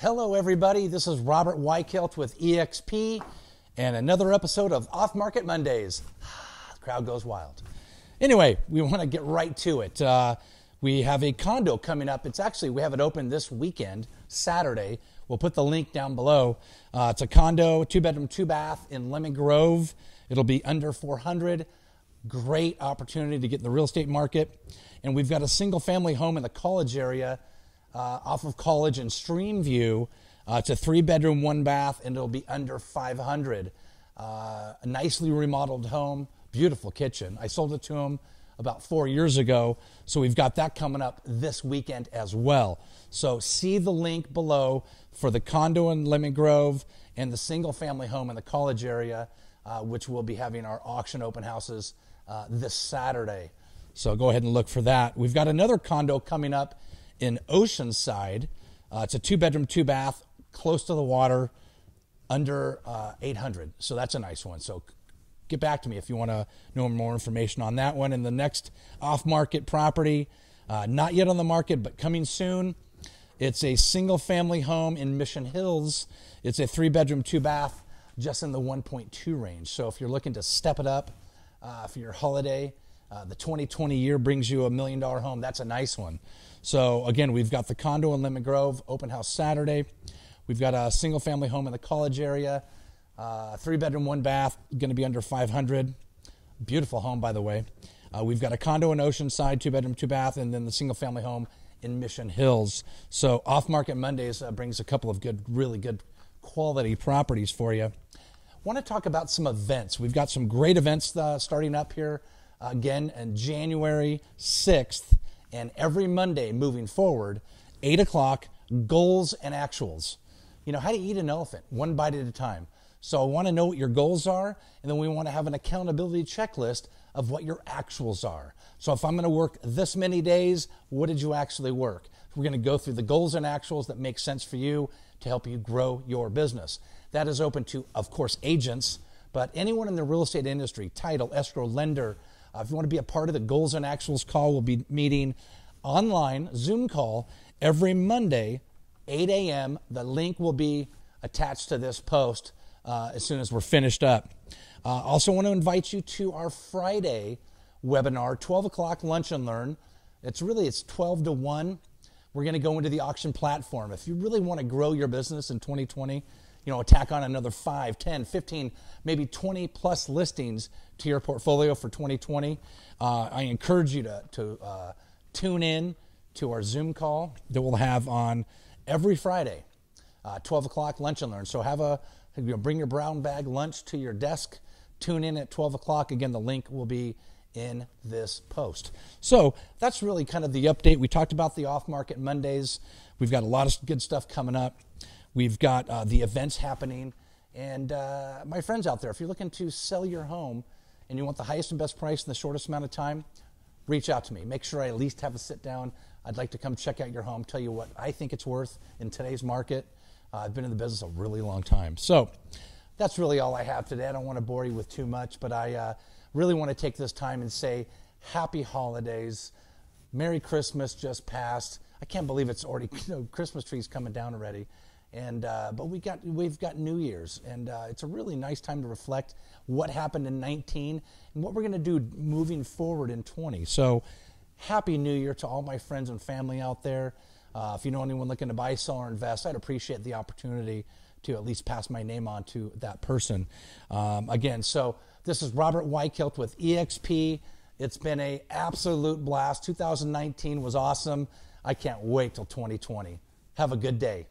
Hello, everybody. This is Robert Weichelt with EXP and another episode of Off Market Mondays. The crowd goes wild. Anyway, we want to get right to it. We have a condo coming up. We have it open this weekend, Saturday. We'll put the link down below. It's a condo, 2-bedroom, 2-bath in Lemon Grove. It'll be under $400,000. Great opportunity to get in the real estate market. And we've got a single-family home in the College area off of College and Streamview. It's a 3-bedroom, 1-bath, and it'll be under $500,000. A nicely remodeled home, beautiful kitchen. I sold it to him about 4 years ago, so we've got that coming up this weekend as well. So see the link below for the condo in Lemon Grove and the single-family home in the College area, which we'll be having our auction open houses this Saturday. So go ahead and look for that. We've got another condo coming up in Oceanside. It's a 2-bedroom, 2-bath, close to the water, under $800,000. So that's a nice one. So get back to me if you want to know more information on that one. And the next off-market property, not yet on the market, but coming soon. It's a single-family home in Mission Hills. It's a 3-bedroom, 2-bath, just in the 1.2 range. So if you're looking to step it up for your holiday, the 2020 year brings you $1 million home. That's a nice one. So again, we've got the condo in Lemon Grove, open house Saturday. We've got a single family home in the College area, 3-bedroom, 1-bath, going to be under $500,000. Beautiful home, by the way. We've got a condo in Oceanside, 2-bedroom, 2-bath, and then the single family home in Mission Hills. So Off Market Mondays brings a couple of really good quality properties for you. I want to talk about some events. We've got some great events starting up here again on January 6th, and every Monday moving forward, 8 o'clock, goals and actuals. You know, how do you eat an elephant? One bite at a time. So I want to know what your goals are, and then we want to have an accountability checklist of what your actuals are. So if I'm going to work this many days, what did you actually work? We're going to go through the goals and actuals that make sense for you to help you grow your business. That is open to, of course, agents, but anyone in the real estate industry, title, escrow, lender. If you want to be a part of the goals and actuals call, we'll be meeting online, Zoom call, every Monday, 8 a.m. The link will be attached to this post as soon as we're finished up. Also want to invite you to our Friday webinar, 12 o'clock lunch and learn. It's 12 to 1. We're going to go into the auction platform. If you really want to grow your business in 2020, tack on another 5, 10, 15, maybe 20 plus listings to your portfolio for 2020. I encourage you to tune in to our Zoom call that we'll have on every Friday, 12 o'clock lunch and learn. So bring your brown bag lunch to your desk. Tune in at 12 o'clock. Again, the link will be in this post. So that's really kind of the update. We talked about the off-market Mondays. We've got a lot of good stuff coming up. We've got the events happening. And my friends out there, if you're looking to sell your home and you want the highest and best price in the shortest amount of time, reach out to me. Make sure I at least have a sit down. I'd like to come check out your home, tell you what I think it's worth in today's market. I've been in the business a really long time. So that's really all I have today. I don't want to bore you with too much, but I really want to take this time and say happy holidays. Merry Christmas just passed. I can't believe it's already, Christmas trees coming down already. And but we've got New Year's, and it's a really nice time to reflect what happened in 19 and what we're going to do moving forward in 20. So happy New Year to all my friends and family out there. If you know anyone looking to buy, sell, or invest, I'd appreciate the opportunity to at least pass my name on to that person. Again, so this is Robert Weichelt with EXP. It's been an absolute blast. 2019 was awesome. I can't wait till 2020. Have a good day.